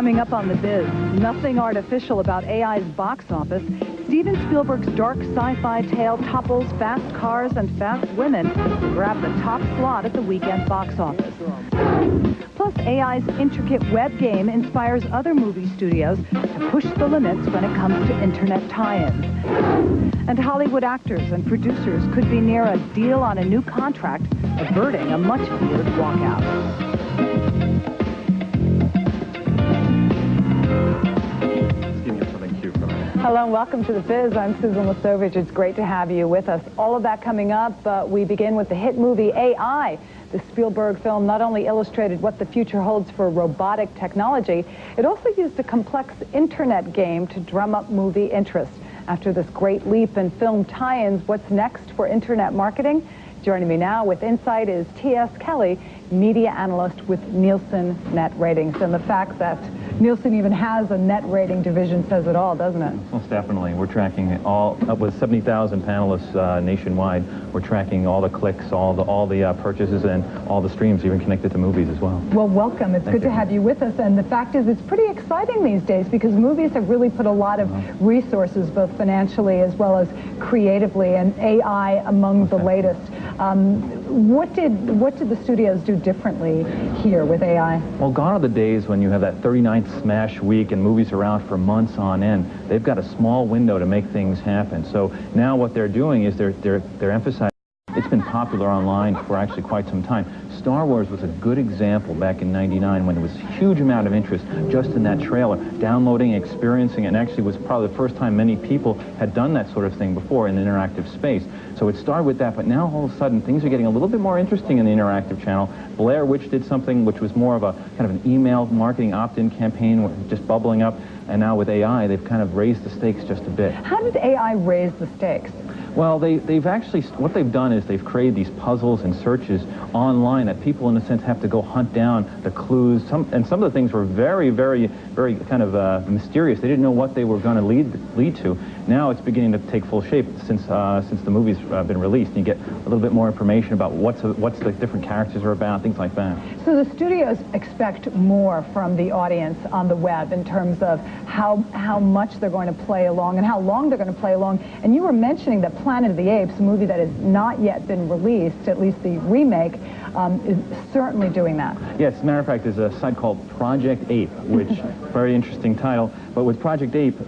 Coming up on The Biz, nothing artificial about AI's box office. Steven Spielberg's dark sci-fi tale topples fast cars and fast women to grab the top slot at the weekend box office. Plus, AI's intricate web game inspires other movie studios to push the limits when it comes to internet tie-ins. And Hollywood actors and producers could be near a deal on a new contract, averting a much-feared walkout. Hello and welcome to The Biz. I'm Susan Lesovich. It's great to have you with us. All of that coming up, but we begin with the hit movie AI. The Spielberg film not only illustrated what the future holds for robotic technology, it also used a complex internet game to drum up movie interest. After this great leap in film tie-ins, what's next for internet marketing? Joining me now with insight is T.S. Kelly, media analyst with Nielsen Net Ratings. And the fact that Nielsen even has a net rating division says it all, doesn't it? Most definitely. We're tracking all, up with 70,000 panelists nationwide. We're tracking all the clicks, all the purchases, and all the streams, even connected to movies as well. Well, welcome. It's good to have you with us. And the fact is, it's pretty exciting these days because movies have really put a lot of resources, both financially as well as creatively, and AI among the latest. What did the studios do differently here with AI? Well, gone are the days when you have that 39th smash week and movies are out for months on end. They've got a small window to make things happen. So now what they're doing is they're emphasizing. It's been popular online for actually quite some time. Star Wars was a good example back in '99 when there was a huge amount of interest just in that trailer, downloading, experiencing it, and actually was probably the first time many people had done that sort of thing before in the interactive space. So it started with that, but now all of a sudden things are getting a little bit more interesting in the interactive channel. Blair Witch did something which was more of a kind of an email marketing opt-in campaign, just bubbling up, and now with AI they've kind of raised the stakes just a bit. How did AI raise the stakes? Well, they've actually, what they've done is they've created these puzzles and searches online that people, in a sense, have to go hunt down the clues. And some of the things were very, very, very kind of mysterious. They didn't know what they were going to lead to. Now it's beginning to take full shape since the movie's been released. And you get a little bit more information about what's the different characters are about, things like that. So the studios expect more from the audience on the web in terms of how much they're going to play along and how long they're going to play along. And you were mentioning that Planet of the Apes, a movie that has not yet been released, at least the remake, is certainly doing that. Yes, as a matter of fact, there's a site called Project Ape, which, very interesting title, but with Project Ape,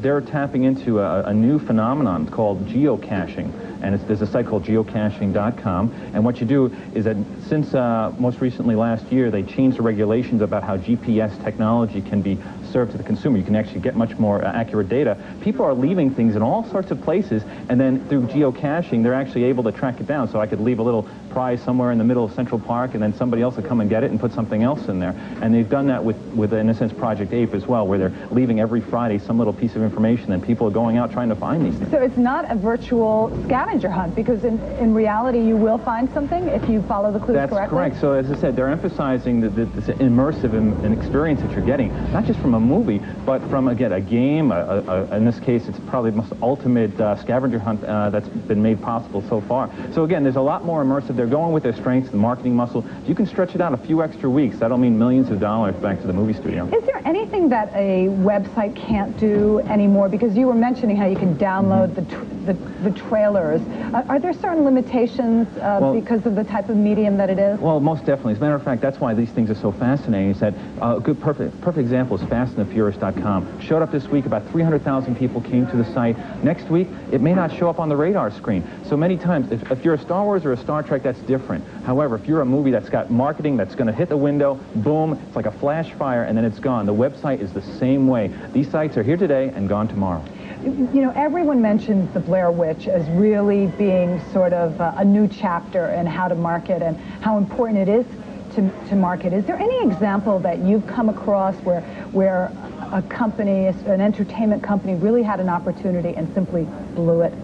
they're tapping into a new phenomenon called geocaching. And there's a site called geocaching.com, and what you do is that since most recently last year, they changed the regulations about how GPS technology can be served to the consumer. You can actually get much more accurate data. People are leaving things in all sorts of places, and then through geocaching, they're actually able to track it down. So I could leave a little prize somewhere in the middle of Central Park, and then somebody else will come and get it and put something else in there. And they've done that with in a sense, Project Ape as well, where they're leaving every Friday some little piece of information, and people are going out trying to find these things. So it's not a virtual scavenger hunt, because in reality, you will find something if you follow the clues correctly? That's correct. So as I said, they're emphasizing this immersive experience that you're getting, not just from a movie, but from, again, a game. In this case, it's probably the most ultimate scavenger hunt that's been made possible so far. So again, there's a lot more immersive. They're going with their strengths, the marketing muscle. If you can stretch it out a few extra weeks, that'll mean millions of dollars back to the movie studio. Is there anything that a website can't do anymore? Because you were mentioning how you can download the trailers. Are there certain limitations because of the type of medium that it is? Well, most definitely. As a matter of fact, that's why these things are so fascinating. Is that a good, perfect example is FastandTheFurious.com. Showed up this week, about 300,000 people came to the site. Next week, it may not show up on the radar screen. So many times, if you're a Star Wars or a Star Trek, that's different. However, if you're a movie that's got marketing that's going to hit the window, boom, it's like a flash fire, and then it's gone. The website is the same way. These sites are here today and gone tomorrow. You know, everyone mentions the Blair Witch as really being sort of a new chapter in how to market and how important it is to market. Is there any example that you've come across where a company, an entertainment company, really had an opportunity and simply blew it?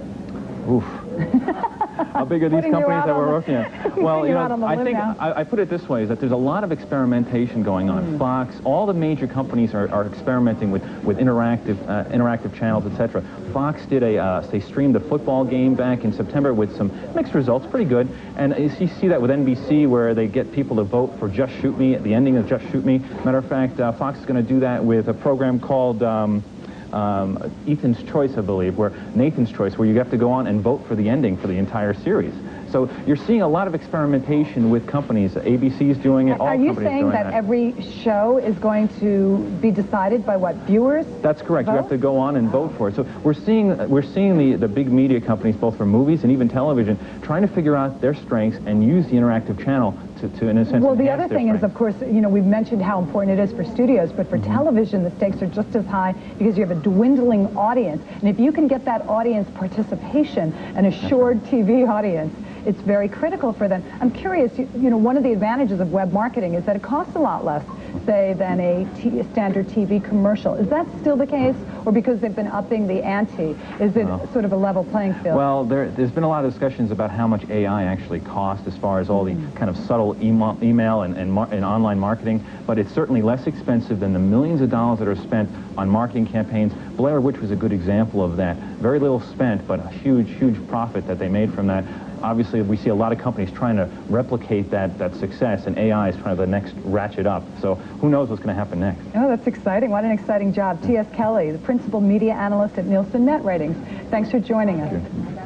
Oof. How big are these companies that we're working at? Well, you know, I think I put it this way, is that there's a lot of experimentation going on. Fox, all the major companies are experimenting with interactive channels, etc. Fox did they streamed a football game back in September with some mixed results, pretty good. And you see that with NBC, where they get people to vote for Just Shoot Me at the ending of Just Shoot Me. Matter of fact, Fox is going to do that with a program called Ethan's Choice, I believe, where Nathan's Choice, where you have to go on and vote for the ending for the entire series. So you're seeing a lot of experimentation with companies. ABC's doing it. All companies are you saying that every show is going to be decided by what, viewers? That's correct. Vote? You have to go on and vote for it. So we're seeing the big media companies, both for movies and even television, trying to figure out their strengths and use the interactive channel to in a sense, well, the other thing strengths. is, of course, you know, we've mentioned how important it is for studios, but for television, the stakes are just as high because you have a dwindling audience. And if you can get that audience participation, an assured TV audience, it's very critical for them. I'm curious, you know, one of the advantages of web marketing is that it costs a lot less, say, than a standard TV commercial. Is that still the case? Or because they've been upping the ante, is it sort of a level playing field? Well, there's been a lot of discussions about how much AI actually costs as far as all the kind of subtle email and online marketing, but it's certainly less expensive than the millions of dollars that are spent on marketing campaigns. Blair Witch was a good example of that. Very little spent, but a huge, huge profit that they made from that. Obviously, we see a lot of companies trying to replicate that success, and AI is trying to the next ratchet up. So who knows what's going to happen next? Oh, that's exciting. What an exciting job. T.S. Kelly, the principal media analyst at Nielsen Net Ratings. Thanks for joining us.